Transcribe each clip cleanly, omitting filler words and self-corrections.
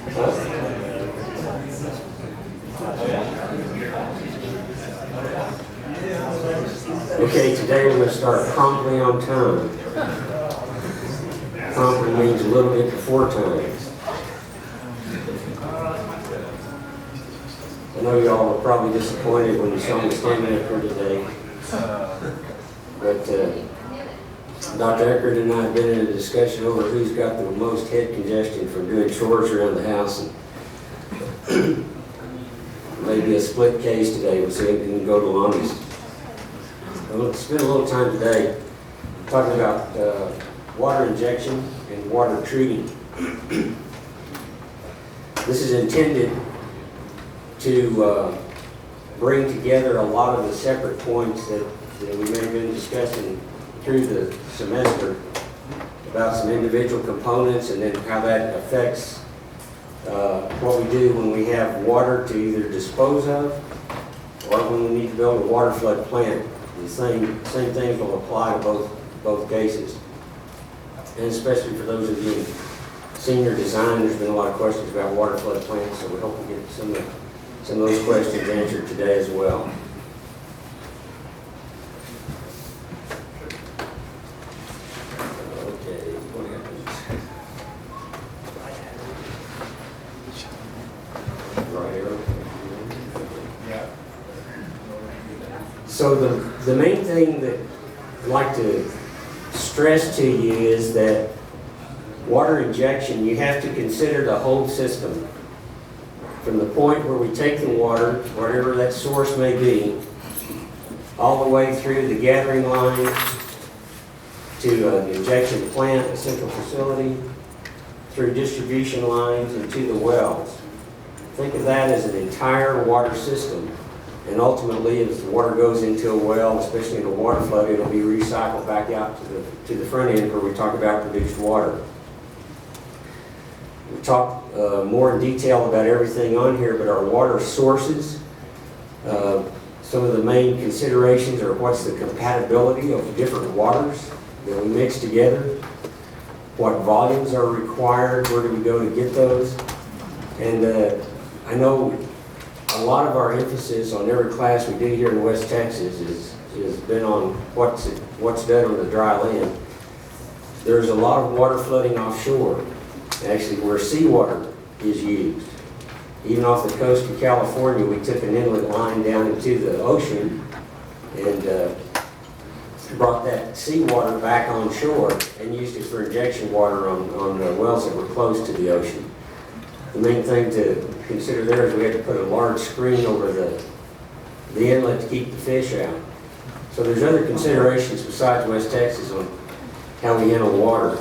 Okay, today we're going to start promptly on time. Promptly means a little bit before time. I know you all were probably disappointed when you saw me standing up here today. But Dr. Eckert and I have been in a discussion over who's got the most head congestion from doing chores around the house. And maybe a split case today. We'll see if we can go to Lonnie's. We'll spend a little time today talking about water injection and water treating. This is intended to bring together a lot of the separate points that we may have been discussing through the semester about some individual components and then how that affects what we do when we have water to either dispose of or when we need to build a water flood plant. The same things will apply to both cases. And especially for those of you in senior design, there's been a lot of questions about water flood plants, so we hope to get some of those questions answered today as well. Okay, what happens? Right arrow. Yeah. So the main thing that I'd like to stress to you is that water injection, you have to consider the whole system. From the point where we take the water, whatever that source may be, all the way through the gathering line to the injection plant, a central facility, through distribution lines and to the wells. Think of that as an entire water system. And ultimately, as the water goes into a well, especially in a water flood, it'll be recycled back out to the front end where we talk about produced water. We'll talk more in detail about everything on here, but our water sources, some of the main considerations are what's the compatibility of different waters that we mix together, what volumes are required, where do we go to get those, and I know a lot of our emphasis on every class we do here in West Texas has been on what's done on the dry land. There's a lot of water flooding offshore, actually where seawater is used. Even off the coast of California, we took an inlet line down into the ocean and brought that seawater back on shore and used it for injection water on the wells that were close to the ocean. The main thing to consider there is we had to put a large screen over the inlet to keep the fish out. So there's other considerations besides West Texas on how we handle water.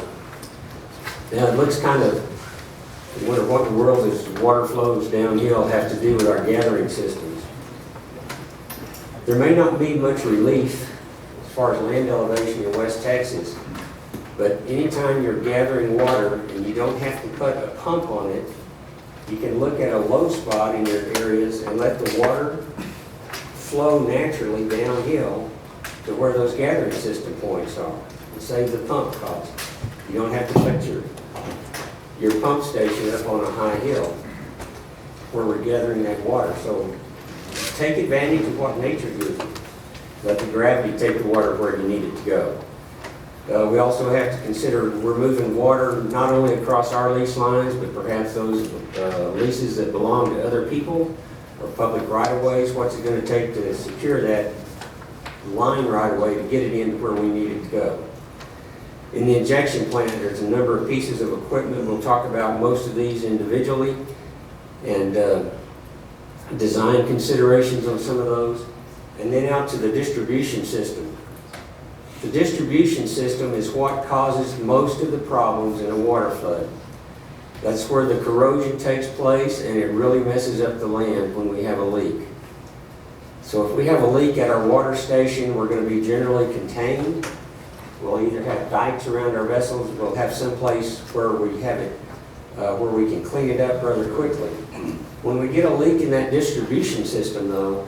Now it looks kind of, I wonder what in the world does water flows downhill have to do with our gathering systems. There may not be much relief as far as land elevation in West Texas, but anytime you're gathering water and you don't have to put a pump on it, you can look at a low spot in your areas and let the water flow naturally downhill to where those gathering system points are and save the pump cost. You don't have to put your pump station up on a high hill where we're gathering that water. So take advantage of what nature gives you. Let the gravity take the water where you need it to go. We also have to consider we're moving water not only across our lease lines, but perhaps those leases that belong to other people or public right-of-ways. What's it going to take to secure that line right-of-way to get it in where we need it to go? In the injection plant, there's a number of pieces of equipment. We'll talk about most of these individually and design considerations on some of those. And then out to the distribution system. The distribution system is what causes most of the problems in a water flood. That's where the corrosion takes place and it really messes up the land when we have a leak. So if we have a leak at our water station, we're going to be generally contained. We'll either have dikes around our vessels, we'll have some place where we have it, where we can clean it up rather quickly. When we get a leak in that distribution system though,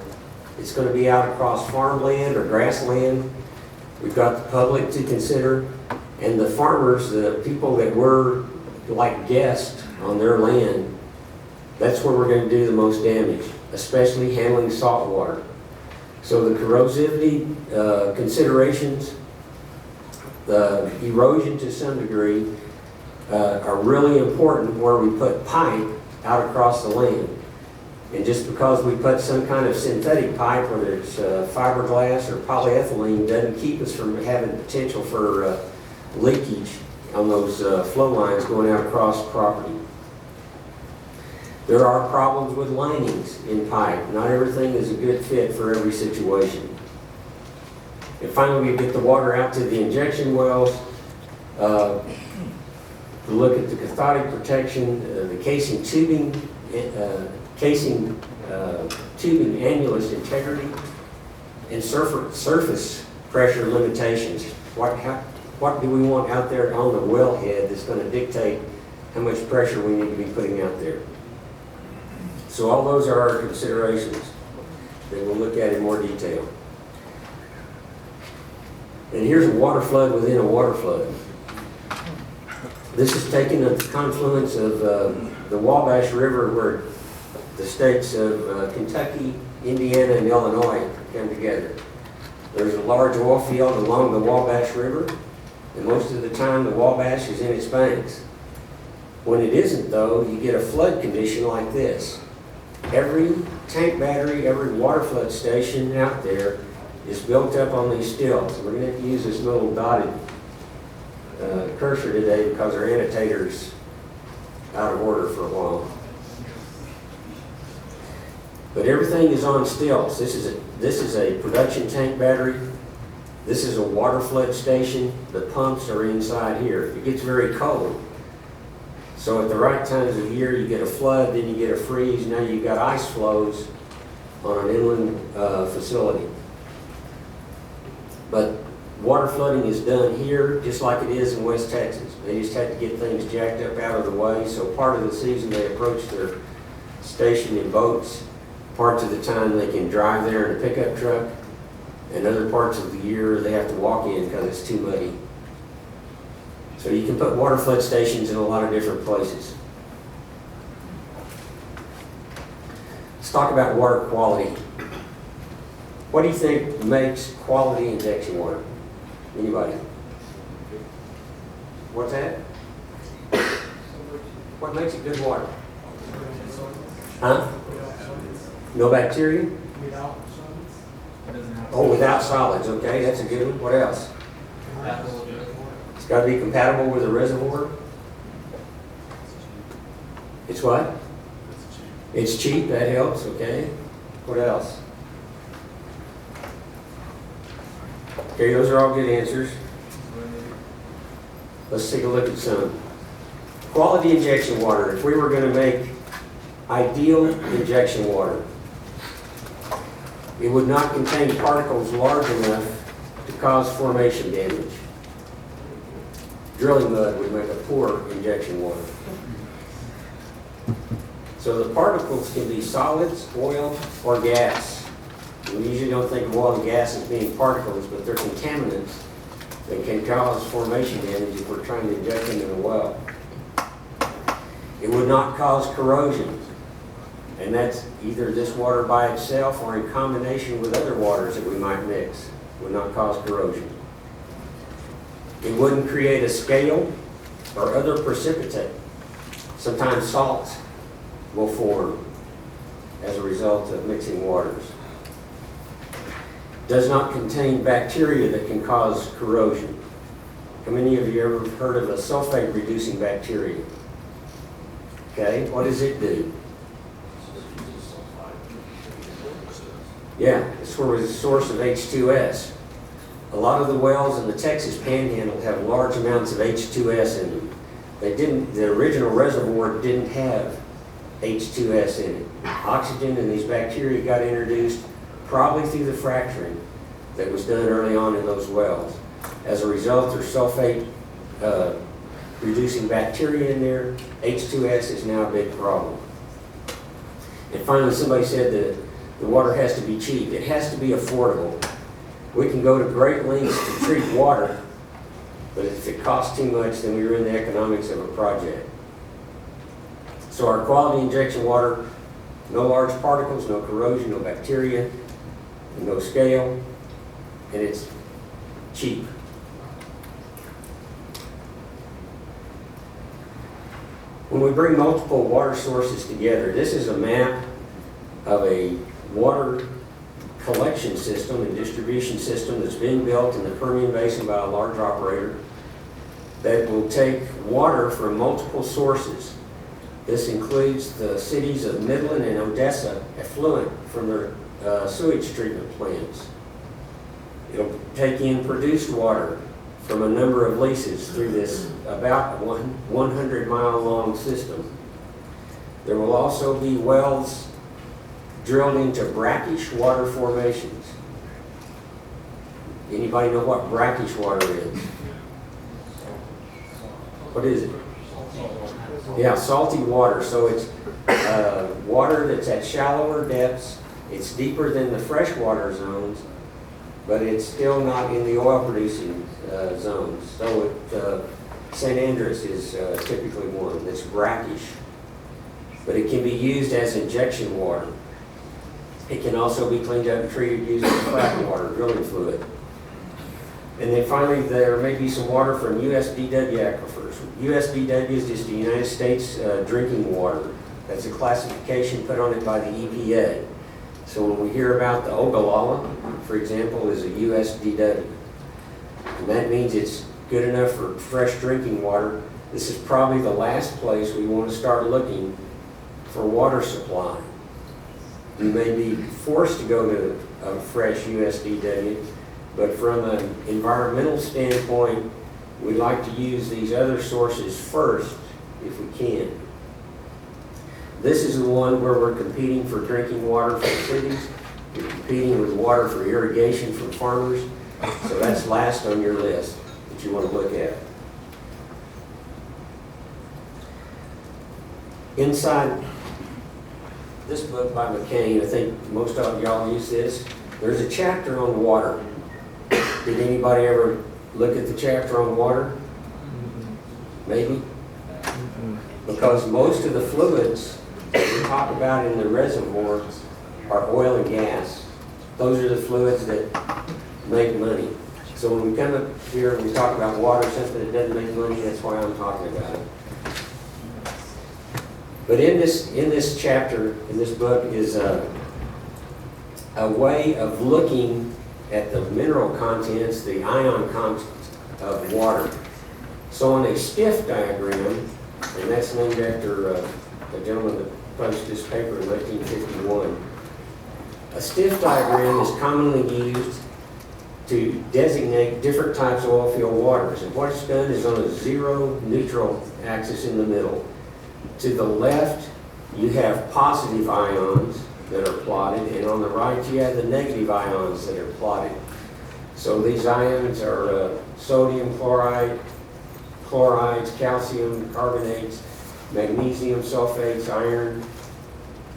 it's going to be out across farmland or grassland. We've got the public to consider, and the farmers, the people that were like guests on their land, That's where we're going to do the most damage, especially handling salt water. So the corrosivity considerations, the erosion to some degree, are really important where we put pipe out across the land. And just because we put some kind of synthetic pipe, whether it's fiberglass or polyethylene, doesn't keep us from having potential for leakage on those flow lines going out across property. There are problems with linings in pipe. Not everything is a good fit for every situation. And finally, we get the water out to the injection wells. To look at the cathodic protection, the casing tubing annulus integrity, and surface pressure limitations. What do we want out there on the wellhead that's going to dictate how much pressure we need to be putting out there? So all those are our considerations that we'll look at in more detail. And here's a water flood within a water flood. This is taken at the confluence of the Wabash River, where the states of Kentucky, Indiana, and Illinois come together. There's a large oil field along the Wabash River, and most of the time the Wabash is in its banks. When it isn't, though, you get a flood condition like this. Every tank battery, every water flood station out there is built up on these stilts. We're going to have to use this little dotted cursor today because our annotator's out of order for a while. But everything is on stilts. This is a production tank battery. This is a water flood station. The pumps are inside here. It gets very cold. So at the right times of year, you get a flood, then you get a freeze. Now you've got ice flows on an inland facility. But water flooding is done here just like it is in West Texas. They just have to get things jacked up out of the way. So part of the season they approach their station in boats. Parts of the time they can drive there in a pickup truck. And other parts of the year they have to walk in because it's too muddy. So you can put water flood stations in a lot of different places. Let's talk about water quality. What do you think makes quality injection water? Anybody? What's that? What makes it good water? Huh? No bacteria? Oh, without solids. Okay, that's a good one. What else? It's got to be compatible with the reservoir. It's what? It's cheap. That helps. Okay. What else? Okay, those are all good answers. Let's take a look at some. Quality injection water. If we were going to make ideal injection water, it would not contain particles large enough to cause formation damage. Drilling mud would make a poor injection water. So the particles can be solids, oil, or gas. We usually don't think of oil and gas as being particles, but they're contaminants that can cause formation damage if we're trying to inject them in a well. It would not cause corrosion. And that's either this water by itself or in combination with other waters that we might mix. It would not cause corrosion. It wouldn't create a scale or other precipitate. Sometimes salts will form as a result of mixing waters. Does not contain bacteria that can cause corrosion. How many of you ever heard of a sulfate reducing bacteria? Okay, what does it do? Yeah, it's where it's a source of H2S. A lot of the wells in the Texas Panhandle have large amounts of H2S in them. The original reservoir didn't have H2S in it. Oxygen and these bacteria got introduced probably through the fracturing that was done early on in those wells. As a result, there's sulfate reducing bacteria in there. H2S is now a big problem. And finally, somebody said that the water has to be cheap. It has to be affordable. We can go to great lengths to treat water, but if it costs too much, then we ruin the economics of a project. So our quality injection water, no large particles, no corrosion, no bacteria, no scale, and it's cheap. When we bring multiple water sources together, this is a map of a water collection system and distribution system that's being built in the Permian Basin by a large operator that will take water from multiple sources. This includes the cities of Midland and Odessa, effluent from their sewage treatment plants. It'll take in produced water from a number of leases through this about 100-mile-long system. There will also be wells drilled into brackish water formations. Anybody know what brackish water is? What is it? Yeah, salty water. So it's water that's at shallower depths. It's deeper than the freshwater zones, but it's still not in the oil-producing zones. So St. Andrews is typically one that's brackish, but it can be used as injection water. It can also be cleaned up and treated using frac water, drilling fluid. And then finally, there may be some water from USDW aquifers. USDW is just the United States drinking water. That's a classification put on it by the EPA. So when we hear about the Ogallala, for example, is a USDW. And that means it's good enough for fresh drinking water. This is probably the last place we want to start looking for water supply. You may be forced to go to a fresh USDW, but from an environmental standpoint, we like to use these other sources first if we can. This is the one where we're competing for drinking water from cities. We're competing with water for irrigation from farmers. So that's last on your list that you want to look at. Inside this book by McCain, I think most of y'all use this, there's a chapter on water. Did anybody ever look at the chapter on water? Maybe? Because most of the fluids that we talk about in the reservoir are oil and gas. Those are the fluids that make money. So when we come up here and we talk about water, something that doesn't make money, that's why I'm talking about it. But in this chapter, in this book, is a way of looking at the mineral contents, the ion content of water. So on a stiff diagram, and that's named after a gentleman that published this paper in 1951, a stiff diagram is commonly used to designate different types of oil field waters. And what it's done is on a zero neutral axis in the middle. To the left, you have positive ions that are plotted, and on the right, you have the negative ions that are plotted. So these ions are sodium chloride, chlorides, calcium carbonates, magnesium sulfates, iron.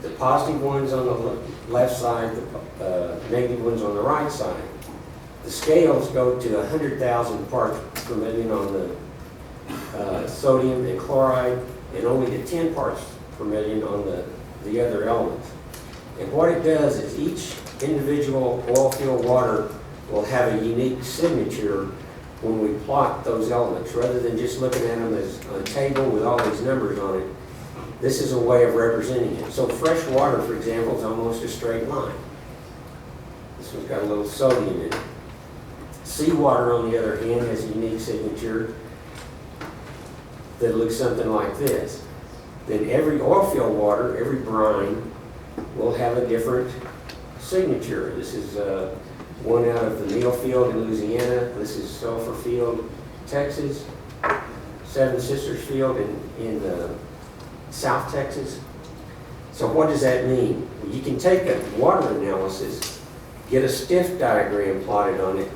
The positive ones on the left side, the negative ones on the right side. The scales go to 100,000 parts per million on the sodium and chloride, and only to 10 parts per million on the other elements. And what it does is each individual oil field water will have a unique signature when we plot those elements, rather than just looking at them as a table with all these numbers on it. This is a way of representing it. So fresh water, for example, is almost a straight line. This one's got a little sodium in it. Seawater, on the other hand, has a unique signature that looks something like this. Then every oil field water, every brine, will have a different signature. This is one out of the Neal Field in Louisiana. This is Sulphur Field, Texas. Seven Sisters Field in South Texas. So what does that mean? Well, you can take a water analysis, get a stiff diagram plotted on it,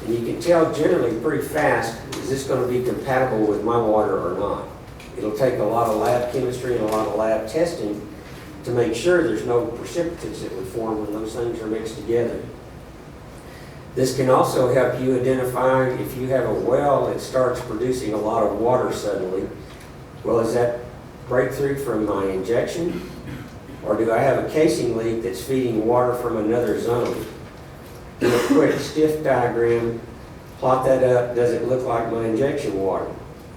and you can tell generally pretty fast, is this going to be compatible with my water or not? It'll take a lot of lab chemistry and a lot of lab testing to make sure there's no precipitates that would form when those things are mixed together. This can also help you identify if you have a well that starts producing a lot of water suddenly. Well, is that breakthrough from my injection? Or do I have a casing leak that's feeding water from another zone? Do a quick stiff diagram, plot that up. Does it look like my injection water?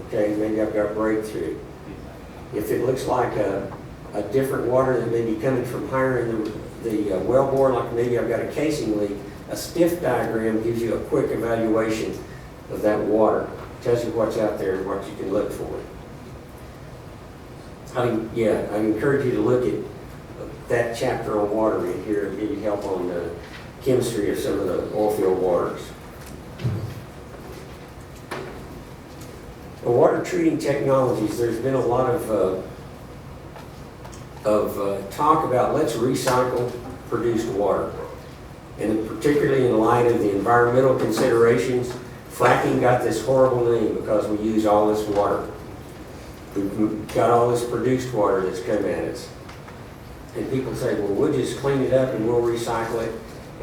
Okay, maybe I've got breakthrough. If it looks like a different water that may be coming from higher in the wellbore, like maybe I've got a casing leak, a stiff diagram gives you a quick evaluation of that water. Tells you what's out there and what you can look for. I encourage you to look at that chapter on water in here and give you help on the chemistry of some of the oil field waters. The water treating technologies, there's been a lot of talk about let's recycle produced water. And particularly in light of the environmental considerations, fracking got this horrible name because we use all this water. We've got all this produced water that's come at us. And people say, well, we'll just clean it up and we'll recycle it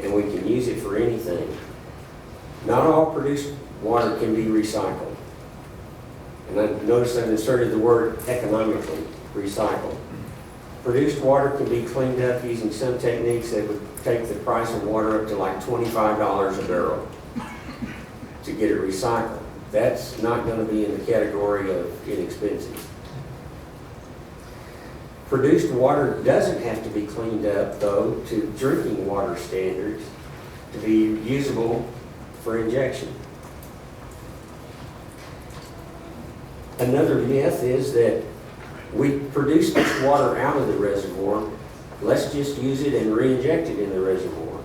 and we can use it for anything. Not all produced water can be recycled. And I noticed I've inserted the word economically, recycled. Produced water can be cleaned up using some techniques that would take the price of water up to like $25 a barrel to get it recycled. That's not going to be in the category of inexpensive. Produced water doesn't have to be cleaned up, though, to drinking water standards to be usable for injection. Another myth is that we produce this water out of the reservoir, let's just use it and re-inject it in the reservoir.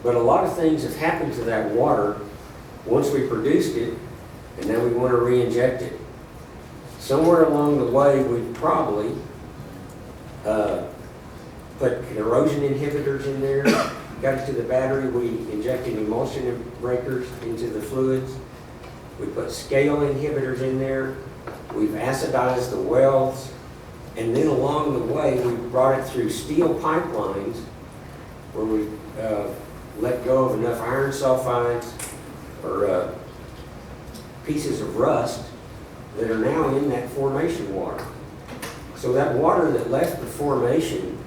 But a lot of things have happened to that water once we produced it, and now we want to re-inject it. Somewhere along the way, we probably put corrosion inhibitors in there, got it to the battery, we injected emulsion breakers into the fluids, we put scale inhibitors in there, we've acidized the wells, and then along the way, we brought it through steel pipelines where we let go of enough iron sulfides or pieces of rust that are now in that formation water. So that water that left the formation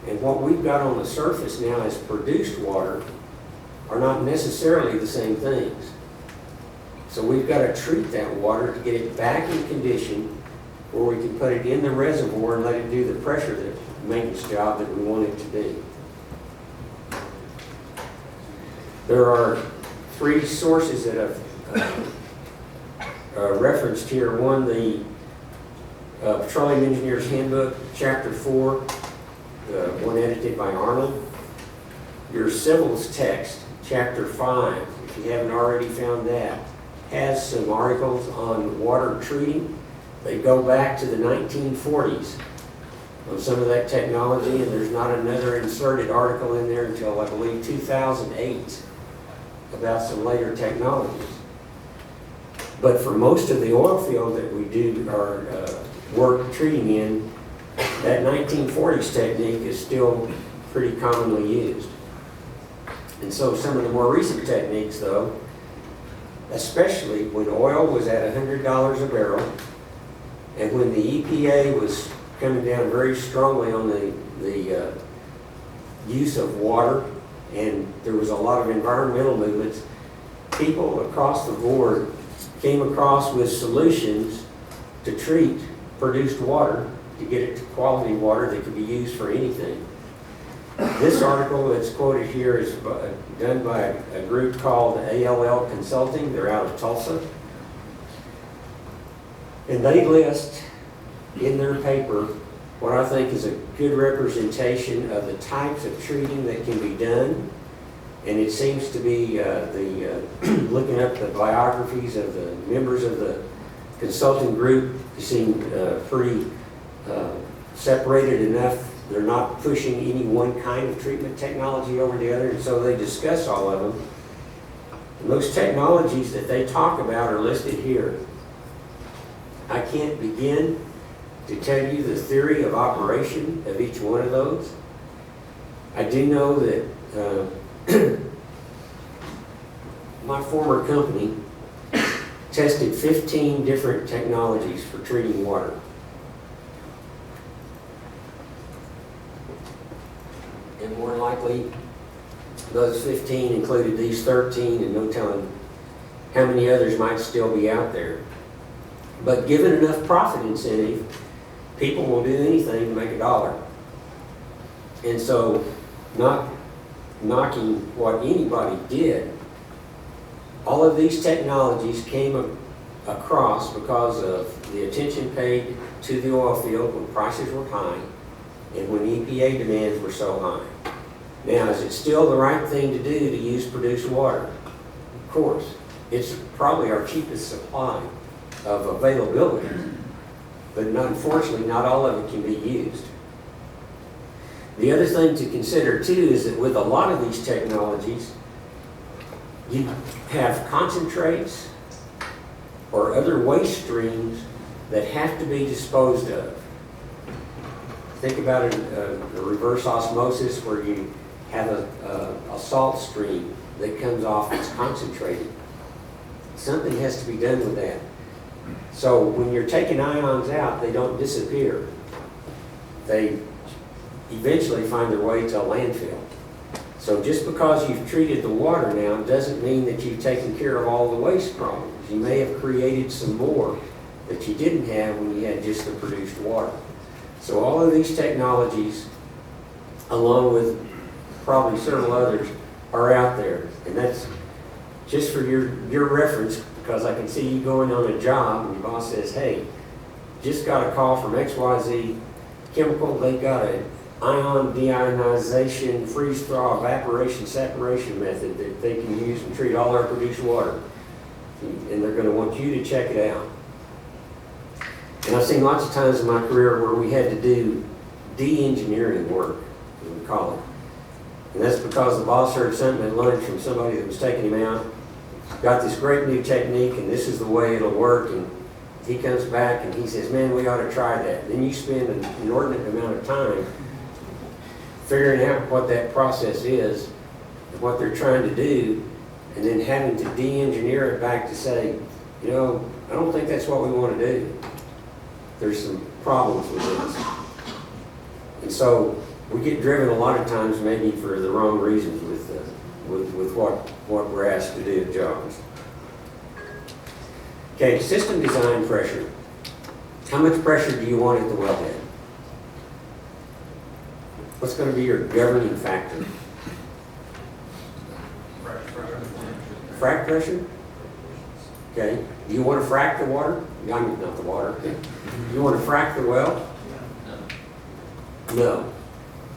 and what we've got on the surface now as produced water are not necessarily the same things. So we've got to treat that water to get it back in condition where we can put it in the reservoir and let it do the pressure maintenance job that we want it to do. There are three sources that I've referenced here. One, the Petroleum Engineer's Handbook, Chapter 4, the one edited by Arnold. Your Civils text, Chapter 5, if you haven't already found that, has some articles on water treating. They go back to the 1940s on some of that technology, and there's not another inserted article in there until, I believe, 2008 about some later technologies. But for most of the oil field that we do our work treating in, that 1940s technique is still pretty commonly used. And so some of the more recent techniques, though, especially when oil was at $100 a barrel, and when the EPA was coming down very strongly on the use of water, and there was a lot of environmental movements, people across the board came across with solutions to treat produced water, to get it to quality water that could be used for anything. This article that's quoted here is done by a group called ALL Consulting. They're out of Tulsa. And they list in their paper what I think is a good representation of the types of treating that can be done. And it seems to be looking up the biographies of the members of the consulting group seem pretty separated enough. They're not pushing any one kind of treatment technology over the other, and so they discuss all of them. And those technologies that they talk about are listed here. I can't begin to tell you the theory of operation of each one of those. I do know that my former company tested 15 different technologies for treating water. and more than likely those 15 included these 13, and no telling how many others might still be out there. But given enough profit incentive, people will do anything to make a dollar. And so, not knocking what anybody did, all of these technologies came across because of the attention paid to the oil field when prices were high and when EPA demands were so high. Now, is it still the right thing to do to use produced water? Of course. It's probably our cheapest supply of availability, but unfortunately not all of it can be used. The other thing to consider too is that with a lot of these technologies, you have concentrates or other waste streams that have to be disposed of. Think about a reverse osmosis where you have a salt stream that comes off that's concentrated. Something has to be done with that. So when you're taking ions out, they don't disappear. They eventually find their way to a landfill. So just because you've treated the water now doesn't mean that you've taken care of all the waste problems. You may have created some more that you didn't have when you had just the produced water. So all of these technologies, along with probably several others, are out there. And that's just for your reference, because I can see you going on a job and your boss says, hey, just got a call from XYZ Chemical, they got an ion deionization, freeze-thaw, evaporation, separation method that they can use and treat all our produced water. And they're going to want you to check it out. And I've seen lots of times in my career where we had to do de-engineering work, as we call it. And that's because the boss heard something at lunch from somebody that was taking him out, got this great new technique, and this is the way it'll work. And he comes back and he says, man, we ought to try that. Then you spend an inordinate amount of time figuring out what that process is and what they're trying to do, and then having to de-engineer it back to say, you know, I don't think that's what we want to do. There's some problems with this. And so we get driven a lot of times maybe for the wrong reasons with what we're asked to do at jobs. Okay, system design pressure. How much pressure do you want at the wellhead? What's going to be your governing factor? Frac pressure? Okay. Do you want to frac the water? I mean, not the water. Do you want to frac the well? No.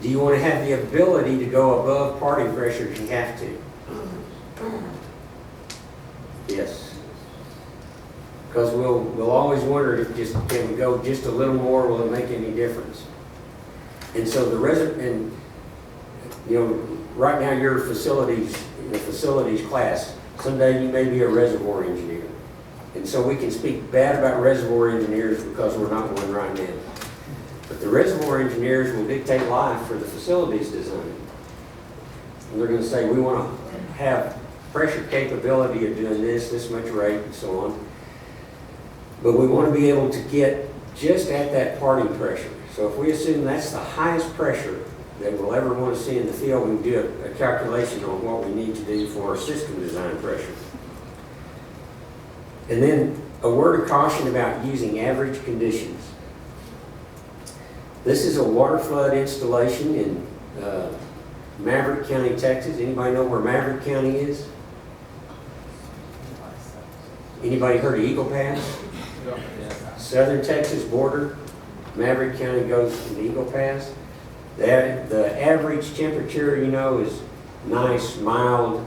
Do you want to have the ability to go above parting pressure if you have to? Yes. Because we'll always wonder if can we go just a little more, will it make any difference? And so right now you're in the facilities class. Someday you may be a reservoir engineer. And so we can speak bad about reservoir engineers because we're not one right now. But the reservoir engineers will dictate life for the facilities design. And they're going to say, we want to have pressure capability of doing this much rate, and so on. But we want to be able to get just at that parting pressure. So if we assume that's the highest pressure that we'll ever want to see in the field, we can do a calculation on what we need to do for our system design pressure. And then a word of caution about using average conditions. This is a water flood installation in Maverick County, Texas. Anybody know where Maverick County is? Anybody heard of Eagle Pass? Southern Texas border. Maverick County goes to the Eagle Pass. The average temperature, is nice, mild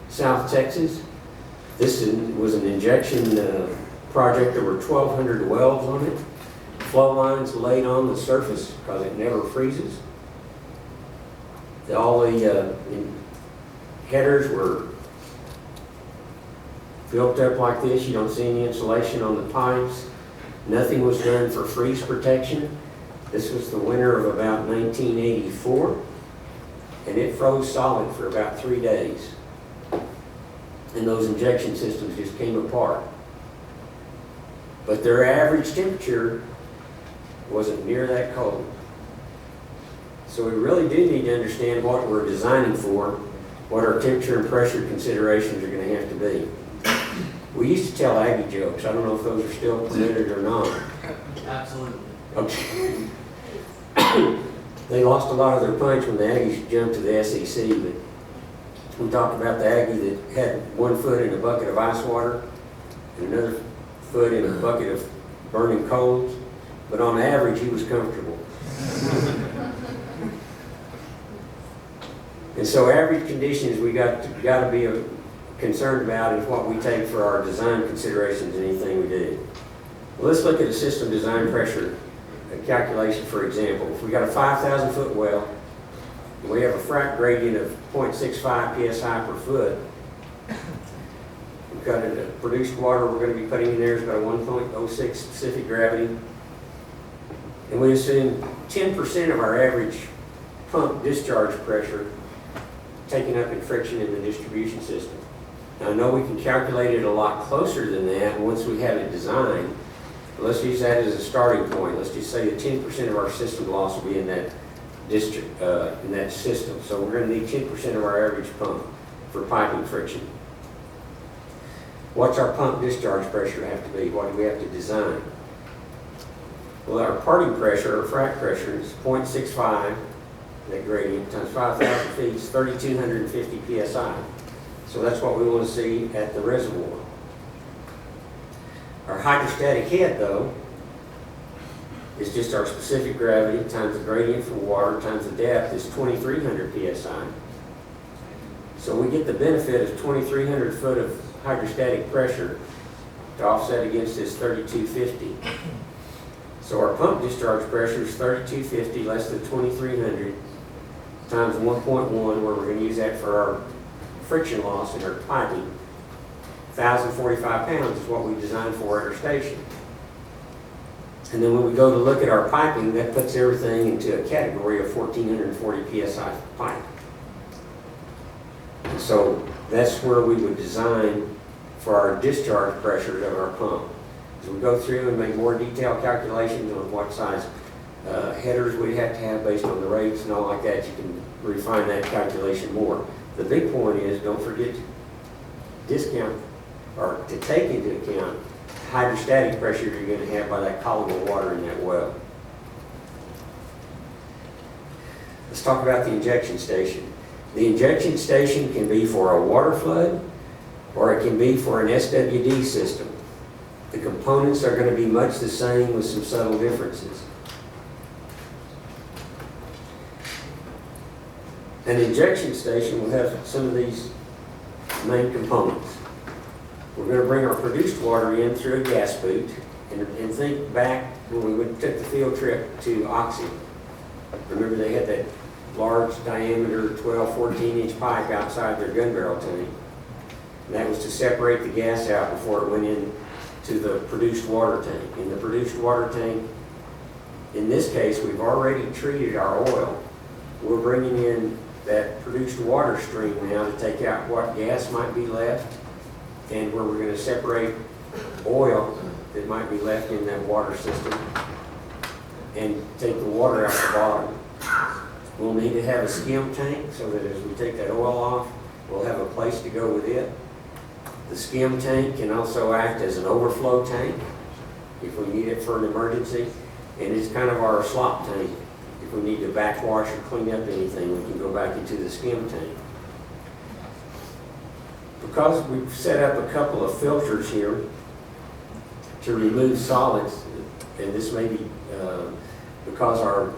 South Texas. This was an injection project. There were 1,200 wells on it. Flow lines laid on the surface because it never freezes. All the headers were built up like this. You don't see any insulation on the pipes. Nothing was done for freeze protection. This was the winter of about 1984, and it froze solid for about 3 days. And those injection systems just came apart. But their average temperature wasn't near that cold. So we really do need to understand what we're designing for, what our temperature and pressure considerations are going to have to be. We used to tell Aggie jokes. I don't know if those are still permitted or not. Absolutely. Okay. They lost a lot of their punch when the Aggies jumped to the SEC, but we talked about the Aggie that had 1 foot in a bucket of ice water and another foot in a bucket of burning coals, but on average he was comfortable. And so average conditions we got to be concerned about is what we take for our design considerations in anything we do. Well, let's look at a system design pressure calculation, for example. If we got a 5,000 foot well, and we have a frac gradient of 0.65 psi per foot, we've got a produced water we're going to be putting in there is about a 1.06 specific gravity, and we assume 10% of our average pump discharge pressure taken up in friction in the distribution system. Now I know we can calculate it a lot closer than that once we have it designed, but let's use that as a starting point. Let's just say that 10% of our system loss will be in that in that system. So we're going to need 10% of our average pump for piping friction. What's our pump discharge pressure have to be? What do we have to design? Well, our parting pressure, or frac pressure, is 0.65, that gradient, times 5,000 feet is 3,250 psi. So that's what we want to see at the reservoir. Our hydrostatic head, though, is just our specific gravity times the gradient for water times the depth is 2,300 psi. So we get the benefit of 2,300 foot of hydrostatic pressure to offset against this 3,250. So our pump discharge pressure is 3,250 less than 2,300 times 1.1, where we're going to use that for our friction loss in our piping. 1,045 pounds is what we designed for at our station. And then when we go to look at our piping, that puts everything into a category of 1,440 psi pipe. And so that's where we would design for our discharge pressures of our pump. As we go through and make more detailed calculations on what size headers we have to have based on the rates and all like that, you can refine that calculation more. The big point is, don't forget to discount or to take into account hydrostatic pressure you're going to have by that column of water in that well. Let's talk about the injection station. The injection station can be for a water flood or it can be for an SWD system. The components are going to be much the same with some subtle differences. An injection station will have some of these main components. We're going to bring our produced water in through a gas boot, and think back when we took the field trip to Oxy. Remember they had that large diameter 12, 14-inch pipe outside their gun barrel tank. And that was to separate the gas out before it went in to the produced water tank. In the produced water tank, in this case, we've already treated our oil. We're bringing in that produced water stream now to take out what gas might be left, and where we're going to separate oil that might be left in that water system and take the water out the bottom. We'll need to have a skim tank so that as we take that oil off, we'll have a place to go with it. The skim tank can also act as an overflow tank if we need it for an emergency, and it's kind of our slop tank. If we need to backwash or clean up anything, we can go back into the skim tank. Because we've set up a couple of filters here to remove solids, and this may be because our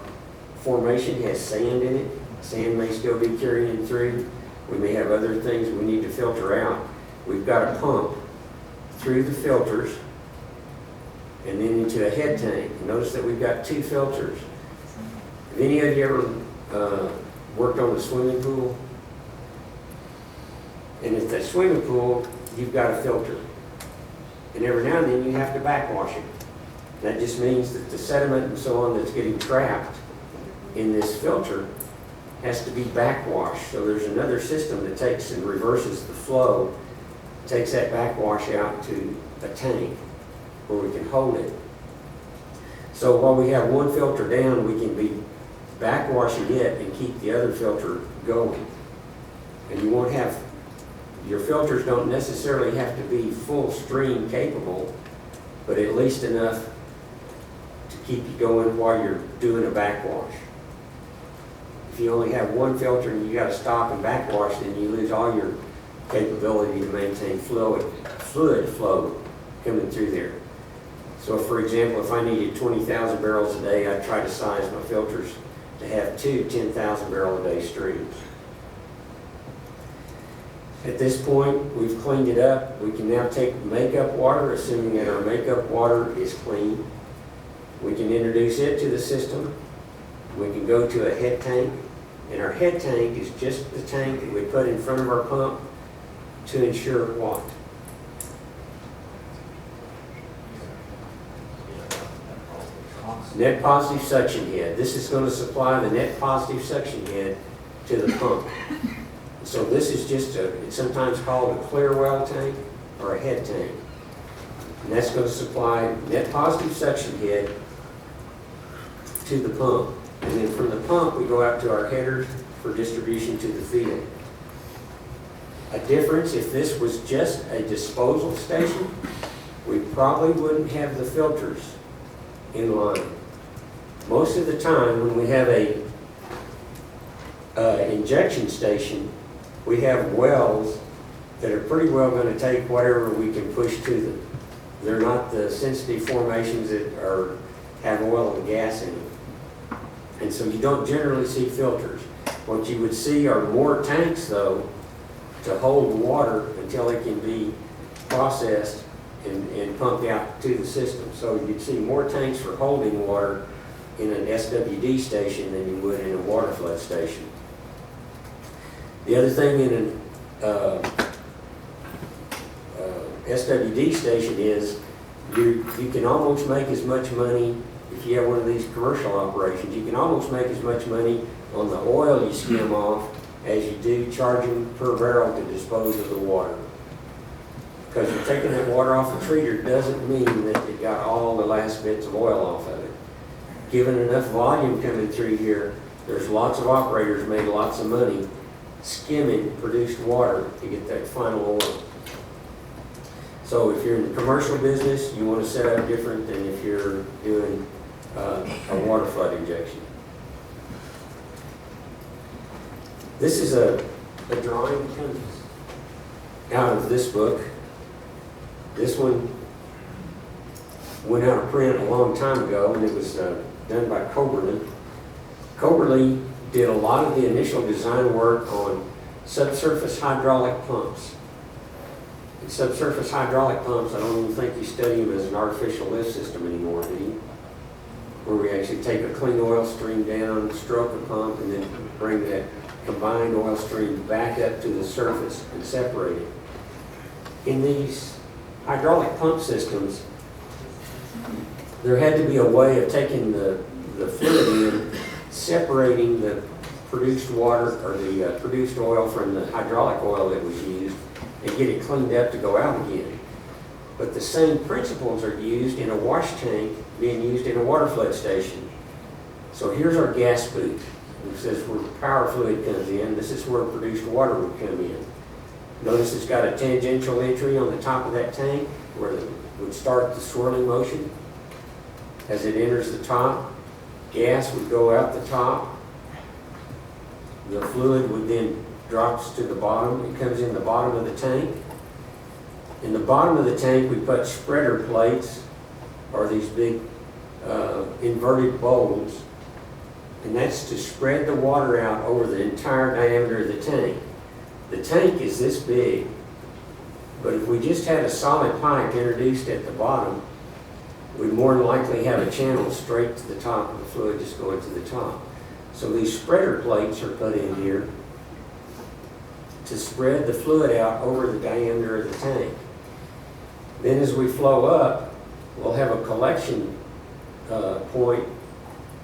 formation has sand in it. Sand may still be carrying through. We may have other things we need to filter out. We've got a pump through the filters and then into a head tank. Notice that we've got 2 filters. Have any of you ever worked on a swimming pool? And at that swimming pool, you've got a filter. And every now and then you have to backwash it. That just means that the sediment and so on that's getting trapped in this filter has to be backwashed. So there's another system that takes and reverses the flow, takes that backwash out to a tank where we can hold it. So while we have one filter down, we can be backwashing it and keep the other filter going. And you won't have, your filters don't necessarily have to be full stream capable, but at least enough to keep you going while you're doing a backwash. If you only have one filter and you got to stop and backwash, then you lose all your capability to maintain fluid flow coming through there. So for example, if I needed 20,000 barrels a day, I'd try to size my filters to have two 10,000 barrel a day streams. At this point, we've cleaned it up. We can now take makeup water, assuming that our makeup water is clean. We can introduce it to the system. We can go to a head tank, and our head tank is just the tank that we put in front of our pump to ensure what? Net positive suction head. This is going to supply the net positive suction head to the pump. So this is just it's sometimes called a clear well tank or a head tank. And that's going to supply net positive suction head to the pump. And then from the pump, we go out to our headers for distribution to the field. A difference, if this was just a disposal station, we probably wouldn't have the filters in line. Most of the time when we have a injection station, we have wells that are pretty well going to take whatever we can push to them. They're not the sensitive formations that have oil and gas in them. And so you don't generally see filters. What you would see are more tanks, though, to hold water until it can be processed and pumped out to the system. So you'd see more tanks for holding water in an SWD station than you would in a water flood station. The other thing in an SWD station is you can almost make as much money, if you have one of these commercial operations, you can almost make as much money on the oil you skim off as you do charging per barrel to dispose of the water. Because you're taking that water off the treater doesn't mean that it got all the last bits of oil off of it. Given enough volume coming through here, there's lots of operators made lots of money skimming produced water to get that final oil. So if you're in the commercial business, you want to set up different than if you're doing a water flood injection. This is a drawing that comes out of this book. This one went out of print a long time ago, and it was done by Coberly. Coberly did a lot of the initial design work on subsurface hydraulic pumps. And subsurface hydraulic pumps, I don't even think you study them as an artificial lift system anymore, do you? Where we actually take a clean oil stream down, stroke a pump, and then bring that combined oil stream back up to the surface and separate it. In these hydraulic pump systems, there had to be a way of taking the fluid in, separating the produced water or the produced oil from the hydraulic oil that was used, and get it cleaned up to go out again. But the same principles are used in a wash tank being used in a water flood station. So here's our gas boot. This is where power fluid comes in. This is where produced water would come in. Notice it's got a tangential entry on the top of that tank where it would start the swirling motion. As it enters the top, gas would go out the top. The fluid would then drops to the bottom. It comes in the bottom of the tank. In the bottom of the tank, we put spreader plates, or these big inverted bowls, and that's to spread the water out over the entire diameter of the tank. The tank is this big, but if we just had a solid pipe introduced at the bottom, we'd more than likely have a channel straight to the top of the fluid just going to the top. So these spreader plates are put in here to spread the fluid out over the diameter of the tank. Then as we flow up, we'll have a collection point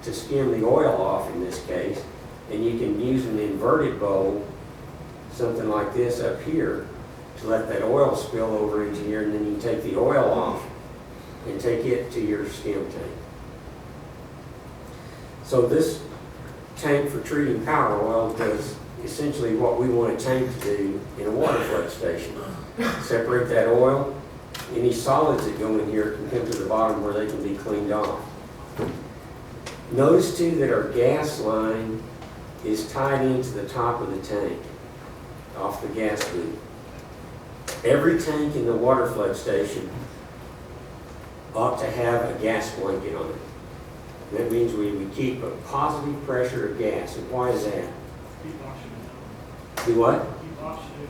to skim the oil off in this case, and you can use an inverted bowl, something like this up here, to let that oil spill over into here, and then you can take the oil off and take it to your skim tank. So this tank for treating power oil does essentially what we want a tank to do in a water flood station. Separate that oil. Any solids that go in here can come to the bottom where they can be cleaned off. Notice too that our gas line is tied into the top of the tank, off the gas boot. Every tank in the water flood station ought to have a gas blanket on it. That means we keep a positive pressure of gas. And why is that? Keep oxygen out. Do what? Keep oxygen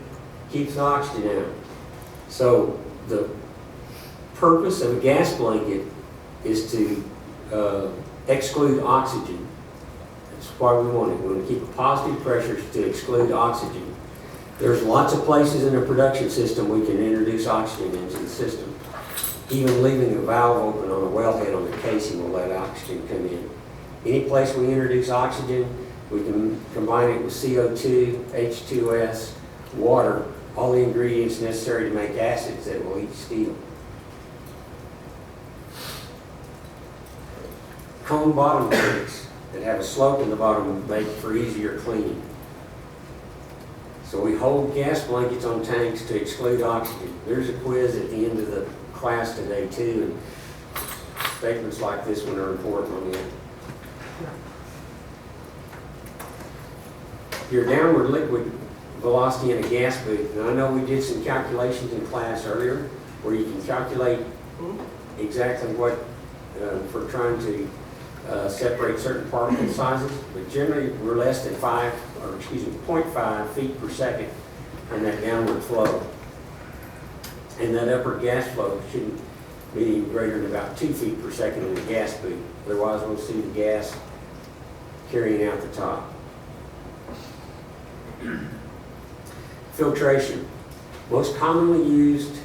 Keeps the oxygen out. So the purpose of a gas blanket is to exclude oxygen. That's why we want it. We want to keep a positive pressure to exclude oxygen. There's lots of places in a production system we can introduce oxygen into the system. Even leaving a valve open on a wellhead on the casing will let oxygen come in. Any place we introduce oxygen, we can combine it with CO2, H2S, water, all the ingredients necessary to make acids that will eat steel. Cone bottom tanks that have a slope in the bottom make for easier cleaning. So we hold gas blankets on tanks to exclude oxygen. There's a quiz at the end of the class today too, and statements like this one are important on that. Your downward liquid velocity in a gas boot, and I know we did some calculations in class earlier where you can calculate exactly what, for trying to separate certain particle sizes, but generally we're less than 0.5 feet per second on that downward flow. And that upper gas flow shouldn't be greater than about 2 feet per second in the gas boot. Otherwise we'll see the gas carrying out the top. Filtration. Most commonly used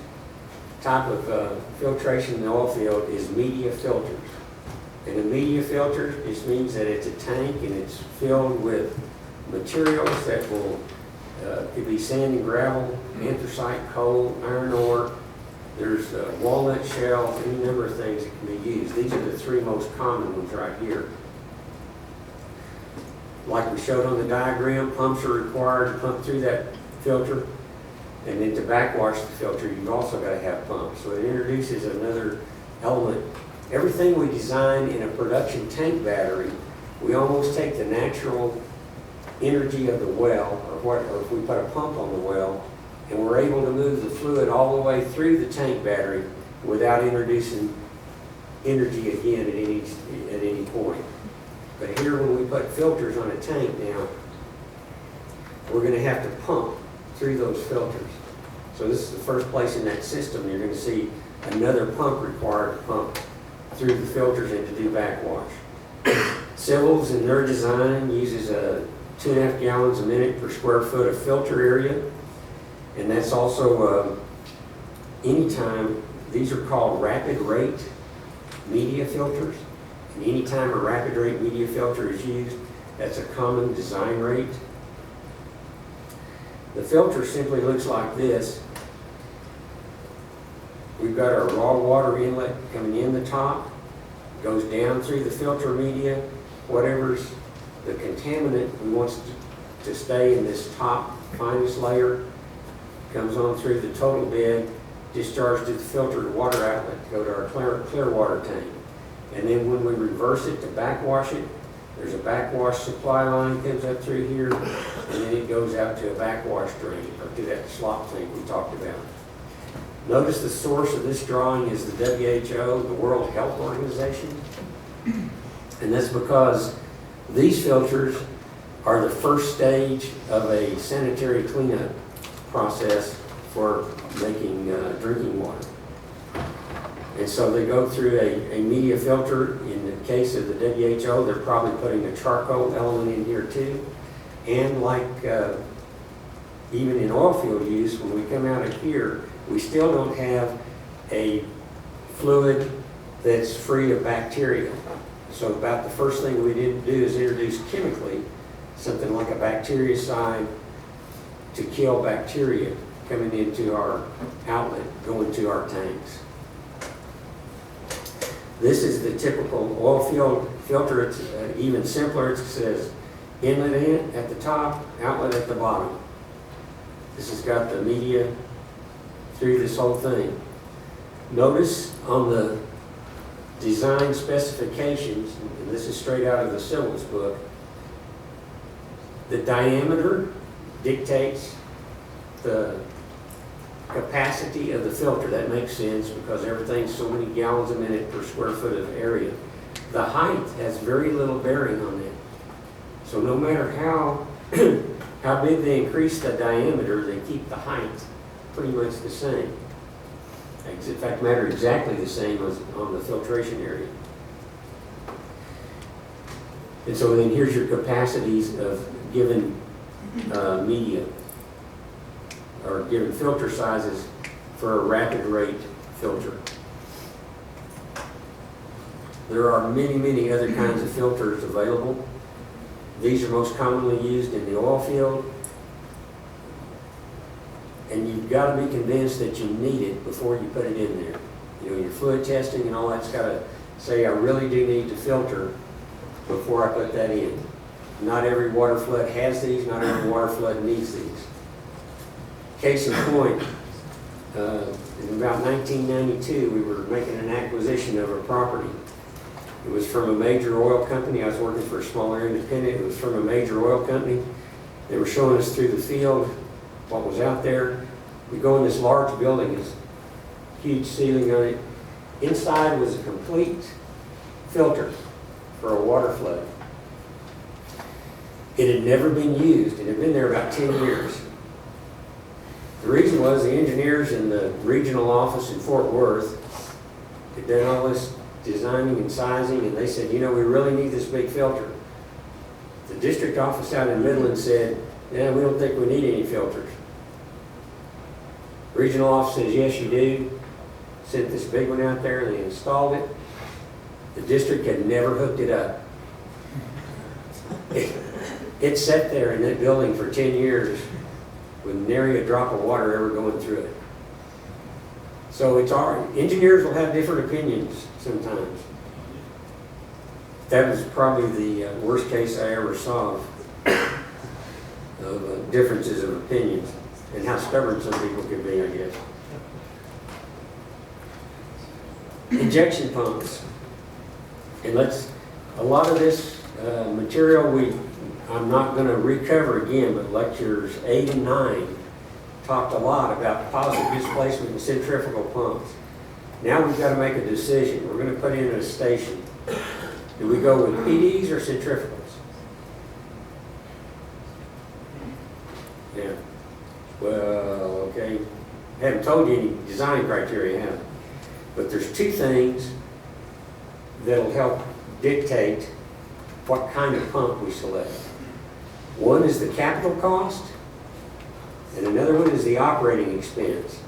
type of filtration in the oil field is media filters. And a media filter just means that it's a tank and it's filled with materials that will, could be sand and gravel, anthracite, coal, iron ore. There's walnut shells, any number of things that can be used. These are the three most common ones right here. Like we showed on the diagram, pumps are required to pump through that filter. And then to backwash the filter, you've also got to have pumps. So it introduces another element. Everything we design in a production tank battery, we almost take the natural energy of the well, or if we put a pump on the well, and we're able to move the fluid all the way through the tank battery without introducing energy again at any point. But here, when we put filters on a tank now, we're going to have to pump through those filters. So this is the first place in that system you're going to see another pump required to pump through the filters and to do backwash. Civils in their design uses 2.5 gallons a minute per square foot of filter area. And that's also anytime, these are called rapid rate media filters. And anytime a rapid rate media filter is used, that's a common design rate. The filter simply looks like this. We've got our raw water inlet coming in the top, goes down through the filter media, whatever's the contaminant we want to stay in this top finest layer, comes on through the total bed, discharged to the filtered water outlet to go to our clear water tank. And then when we reverse it to backwash it, there's a backwash supply line comes up through here, and then it goes out to a backwash drain, or to that slop tank we talked about. Notice the source of this drawing is the WHO, the World Health Organization. And that's because these filters are the first stage of a sanitary cleanup process for making drinking water. And so they go through a media filter. In the case of the WHO, they're probably putting a charcoal element in here too. And like even in oil field use, when we come out of here, we still don't have a fluid that's free of bacteria. So about the first thing we did do is introduce chemically something like a bactericide to kill bacteria coming into our outlet, going to our tanks. This is the typical oil field filter. It's even simpler. It says Inlet in at the top, outlet at the bottom. This has got the media through this whole thing. Notice on the design specifications, and this is straight out of the syllabus book, the diameter dictates the capacity of the filter. That makes sense because everything's so many gallons a minute per square foot of area. The height has very little bearing on that. So no matter how how big they increase the diameter, they keep the height pretty much the same. In fact, matter exactly the same as on the filtration area. And so then here's your capacities of given media, or given filter sizes for a rapid rate filter. There are many, many other kinds of filters available. These are most commonly used in the oil field. And you've got to be convinced that you need it before you put it in there. You know, your fluid testing and all that's got to say, I really do need to filter before I put that in. Not every water flood has these, not every water flood needs these. Case in point, in about 1992, we were making an acquisition of a property. It was from a major oil company. I was working for a smaller independent. It was from a major oil company. They were showing us through the field what was out there. We go in this large building, this huge ceiling on it. Inside was a complete filter for a water flood. It had never been used. It had been there about 10 years. The reason was the engineers in the regional office in Fort Worth had done all this designing and sizing, and they said, you know, we really need this big filter. The district office out in Midland said, yeah, we don't think we need any filters. Regional office says, yes, you do. Sent this big one out there, and they installed it. The district had never hooked it up. It sat there in that building for 10 years with nary a drop of water ever going through it. So it's hard. Engineers will have different opinions sometimes. That was probably the worst case I ever saw of differences of opinions and how stubborn some people can be, I guess. Injection pumps. And a lot of this material I'm not going to recover again, but lectures 8 and 9 talked a lot about positive displacement and centrifugal pumps. Now we've got to make a decision. We're going to put in a station. Do we go with PDs or centrifugals? Yeah. Well, okay. I haven't told you any design criteria, have I? But there's two things that'll help dictate what kind of pump we select. One is the capital cost, and another one is the operating expense.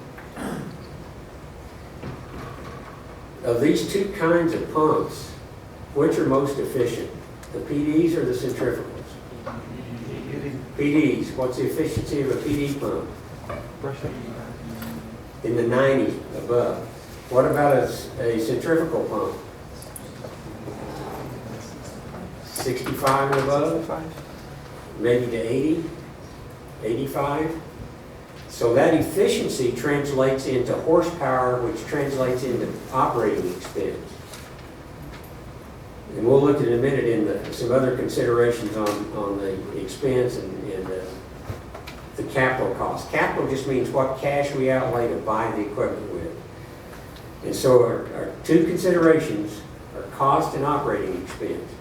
Of these two kinds of pumps, which are most efficient? The PDs or the centrifugals? PDs. What's the efficiency of a PD pump? In the 90s above. What about a centrifugal pump? 65 and above? Maybe to 80, 85. So that efficiency translates into horsepower, which translates into operating expense. And we'll look at in a minute in some other considerations on the expense and the capital cost. Capital just means what cash we outlay to buy the equipment with. And so our two considerations are cost and operating expense.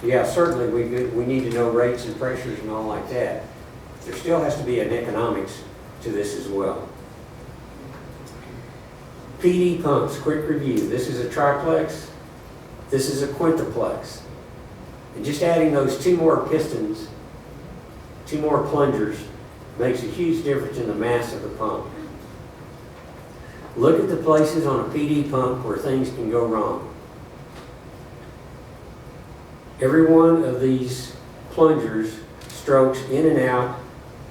Yeah, certainly we need to know rates and pressures and all like that. There still has to be an economics to this as well. PD pumps, quick review. This is a triplex. This is a quintuplex. And just adding those two more pistons, two more plungers, makes a huge difference in the mass of the pump. Look at the places on a PD pump where things can go wrong. Every one of these plungers strokes in and out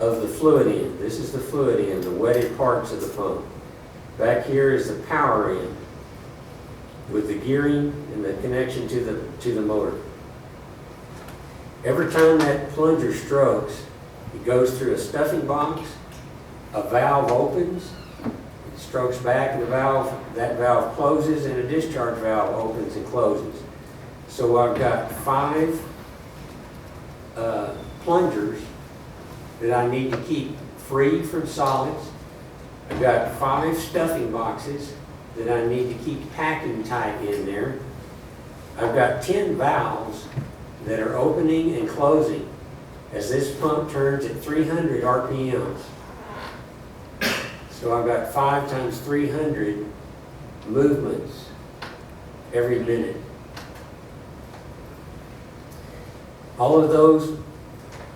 of the fluid end. This is the fluid end, the wetted parts of the pump. Back here is the power end with the gearing and the connection to the motor. Every time that plunger strokes, it goes through a stuffing box, a valve opens, it strokes back and that valve closes, and a discharge valve opens and closes. So I've got 5 plungers that I need to keep free from solids. I've got 5 stuffing boxes that I need to keep packing tight in there. I've got 10 valves that are opening and closing as this pump turns at 300 RPMs. So I've got 5 times 300 movements every minute. All of those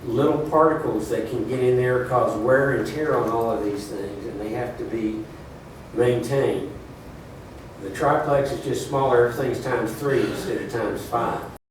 little particles that can get in there cause wear and tear on all of these things, and they have to be maintained. The triplex is just smaller, everything's times 3 instead of times 5.